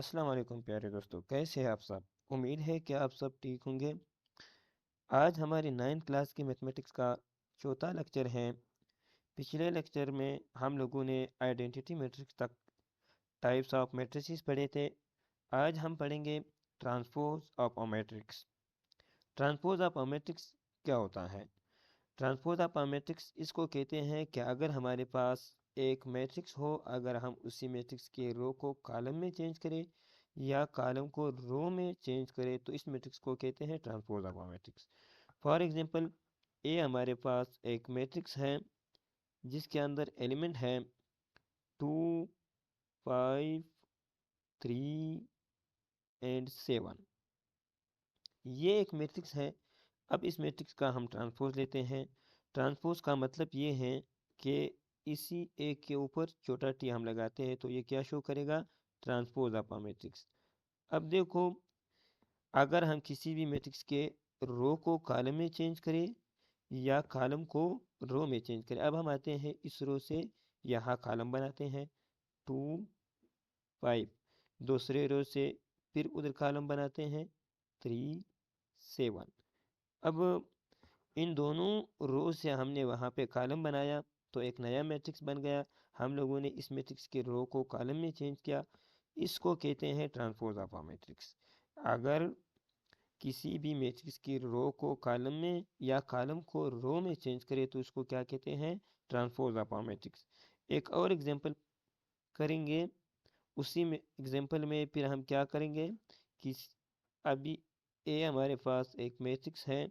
अस्सलाम वालेकुम प्यारे दोस्तों, कैसे हैं आप सब। उम्मीद है कि आप सब ठीक होंगे। आज हमारी 9th क्लास की मैथमेटिक्स का चौथा लेक्चर है। पिछले लेक्चर में हम लोगों ने आइडेंटिटी मैट्रिक्स तक टाइप्स ऑफ मैट्रिसेस पढ़े थे। आज हम पढ़ेंगे transpose of a matrix. Transpose of a matrix क्या होता है? ट्रांसपोज ऑफ अ मैट्रिक्स इसको कहते हैं कि अगर हमारे पास एक मैट्रिक्स हो, अगर हम उसी मैट्रिक्स के रो को कॉलम में चेंज करें या कॉलम को रो में चेंज करें तो इस मैट्रिक्स को कहते हैं transpose of a matrix. For example, A हमारे पास एक मैट्रिक्स है जिसके अंदर एलिमेंट है 2, 5, 3 एंड 7। ये एक मैट्रिक्स है। अब इस मैट्रिक्स का हम ट्रांसपोज लेते हैं। ट्रांसपोज का मतलब ये है कि इसी एक के ऊपर छोटा टी हम लगाते हैं तो ये क्या शो करेगा? Transpose of a matrix. अब देखो, अगर हम किसी भी मैट्रिक्स के रो को कॉलम में चेंज करें या कॉलम को रो में चेंज करें। अब हम आते हैं इस रो से यहाँ कॉलम बनाते हैं 2, 5। दूसरे रो से फिर उधर कॉलम बनाते हैं 3, 7। अब इन दोनों रो से हमने वहाँ पे कॉलम बनाया तो एक नया मैट्रिक्स बन गया। हम लोगों ने इस मैट्रिक्स के रो को कॉलम में चेंज किया। इसको कहते हैं ट्रांसपोज ऑफ अ मैट्रिक्स। अगर किसी भी मैट्रिक्स की रो को कॉलम में या कॉलम को रो में चेंज करें तो इसको क्या कहते हैं? Transpose of a matrix. एक और एग्जांपल करेंगे। उसी में एग्जांपल में फिर हम क्या करेंगे कि अभी ए हमारे पास एक मैट्रिक्स है।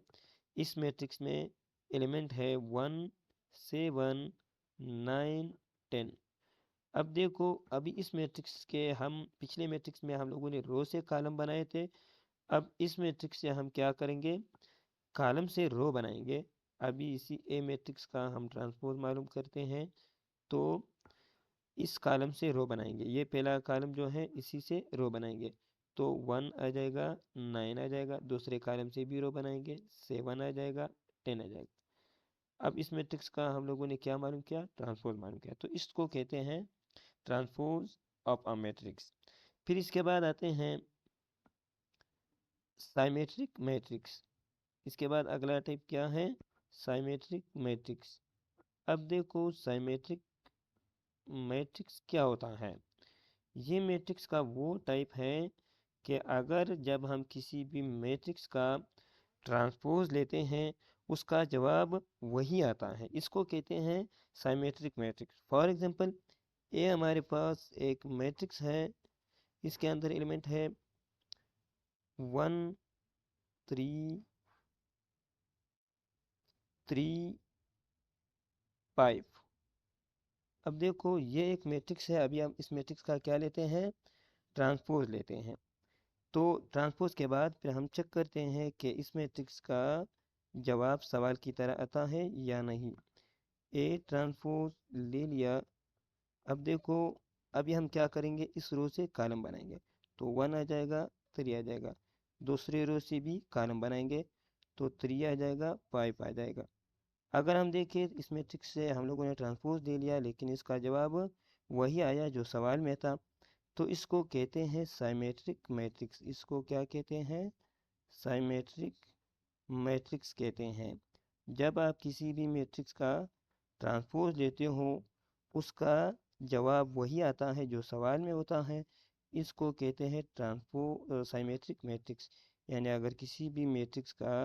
इस मैट्रिक्स में एलिमेंट है 1, 7, 9, 10। अब देखो, अभी इस मैट्रिक्स के हम पिछले मैट्रिक्स में हम लोगों ने रो से कॉलम बनाए थे। अब इस मैट्रिक्स से हम क्या करेंगे? कॉलम से रो बनाएंगे। अभी इसी ए मैट्रिक्स का हम ट्रांसपोज मालूम करते हैं तो इस कॉलम से रो बनाएंगे। ये पहला कॉलम जो है इसी से रो बनाएंगे तो 1 आ जाएगा, 9 आ जाएगा। दूसरे कॉलम से भी रो बनाएंगे, 7 आ जाएगा, 10 आ जाएगा। अब इस मैट्रिक्स का हम लोगों ने क्या मालूम किया? ट्रांसपोज मालूम किया। तो इसको कहते हैं ट्रांसपोज ऑफ अ मैट्रिक्स। फिर इसके बाद आते हैं साइमेट्रिक मैट्रिक्स। इसके बाद अगला टाइप क्या है? Symmetric matrix. अब देखो, साइमेट्रिक मैट्रिक्स क्या होता है? ये मैट्रिक्स का वो टाइप है कि अगर जब हम किसी भी मैट्रिक्स का ट्रांसपोज लेते हैं उसका जवाब वही आता है। इसको कहते हैं साइमेट्रिक मैट्रिक्स। फॉर एग्जांपल, ये हमारे पास एक मैट्रिक्स है। इसके अंदर एलिमेंट है 1, 3, 5। अब देखो, ये एक मैट्रिक्स है। अभी हम इस मैट्रिक्स का क्या लेते हैं? ट्रांसपोज लेते हैं। तो ट्रांसपोज के बाद फिर हम चेक करते हैं कि इस मैट्रिक्स का जवाब सवाल की तरह आता है या नहीं। ए ट्रांसपोज ले लिया। अब देखो, अभी हम क्या करेंगे? इस रो से कॉलम बनाएंगे तो 1 आ जाएगा, 3 आ जाएगा। दूसरे रो से भी कॉलम बनाएंगे तो 3 आ जाएगा, 5 आ जाएगा। अगर हम देखें इस मैट्रिक्स से हम लोगों ने ट्रांसपोज दे लिया लेकिन इसका जवाब वही आया जो सवाल में था। तो इसको कहते हैं साइमेट्रिक मैट्रिक्स। इसको क्या कहते हैं? साइमेट्रिक मैट्रिक्स कहते हैं। जब आप किसी भी मैट्रिक्स का ट्रांसपोज लेते हो उसका जवाब वही आता है जो सवाल में होता है। इसको कहते हैं साइमेट्रिक मैट्रिक्स। यानी अगर किसी भी मैट्रिक्स का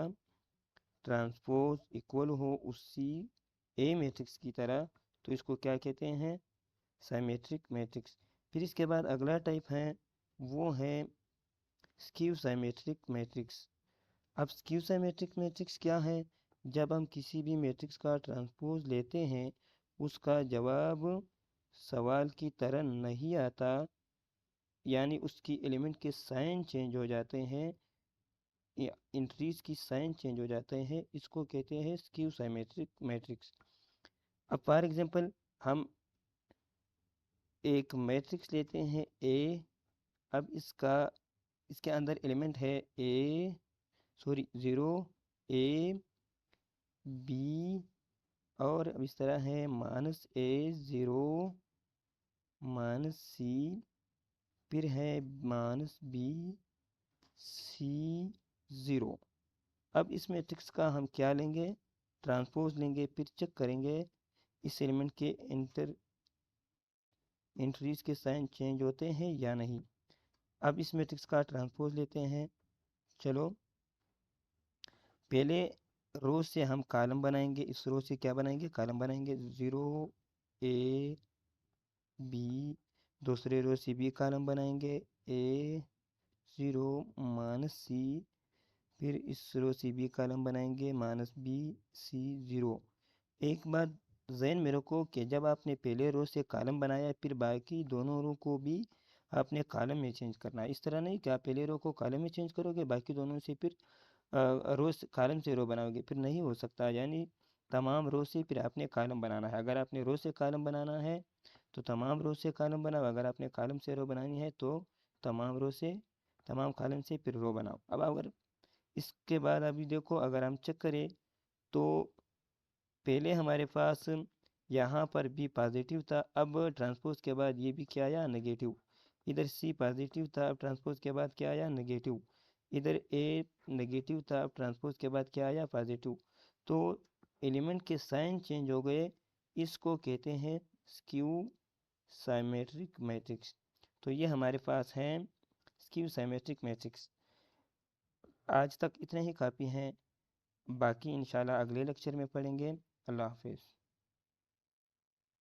ट्रांसपोज इक्वल हो उसी ए मैट्रिक्स की तरह तो इसको क्या कहते हैं? Symmetric matrix. फिर इसके बाद अगला टाइप है, वो है स्क्यू साइमेट्रिक मैट्रिक्स। अब स्क्यू साइमेट्रिक मैट्रिक्स क्या है? जब हम किसी भी मैट्रिक्स का ट्रांसपोज लेते हैं उसका जवाब सवाल की तरह नहीं आता, यानी उसकी एलिमेंट के साइन चेंज हो जाते हैं या इंट्रीज की साइन चेंज हो जाते हैं। इसको कहते हैं स्क्यू साइमेट्रिक मैट्रिक्स। अब फॉर एग्जांपल, हम एक मैट्रिक्स लेते हैं ए। अब इसके अंदर एलिमेंट है ए, सॉरी 0, A, B और अब इस तरह है -A, 0, -C फिर है माइनस बी सी ज़ीरो। अब इस मैट्रिक्स का हम क्या लेंगे, ट्रांसपोज लेंगे, फिर चेक करेंगे इस एलिमेंट के एंट्रीज के साइन चेंज होते हैं या नहीं। अब इस मैट्रिक्स का ट्रांसपोज लेते हैं। चलो पहले रो से हम कॉलम बनाएंगे, इस रो से क्या बनाएंगे, कॉलम बनाएंगे, 0 ए बी, दूसरे रो से बी कॉलम बनाएंगे, ए 0 माइनस सी, फिर इस रो से बी कॉलम बनाएंगे, माइनस बी सी 0। एक बात ज़हन में रखो कि जब आपने पहले रो से कॉलम बनाया फिर बाकी दोनों रो को भी आपने कॉलम में चेंज करना है। इस तरह नहीं कि आप पहले रो को कॉलम में चेंज करोगे बाकी दोनों से फिर रो कॉलम से रो बनाओगे, फिर नहीं हो सकता। यानी तमाम रो से फिर आपने कॉलम बनाना है। अगर आपने रो से कॉलम बनाना है तो तमाम रो से कॉलम बनाओ, अगर आपने कॉलम से रो बनानी है तो तमाम रो से तमाम कॉलम से फिर रो बनाओ। अब अगर इसके बाद अभी देखो अगर हम चेक करें तो पहले हमारे पास यहाँ पर भी पॉजिटिव था, अब ट्रांसपोज के बाद ये भी क्या आया, नेगेटिव। इधर सी पॉजिटिव था, अब ट्रांसपोज के बाद क्या आया, नेगेटिव। इधर ए नेगेटिव था, अब ट्रांसपोज के बाद क्या आया, पॉजिटिव। तो एलिमेंट के साइन चेंज हो गए, इसको कहते हैं स्क्यू साइमेट्रिक मैट्रिक्स। तो ये हमारे पास है स्क्यू साइमेट्रिक मैट्रिक्स। आज तक इतने ही काफ़ी हैं, बाकी इंशाल्लाह अगले लेक्चर में पढ़ेंगे। अल्लाह हाफिज़।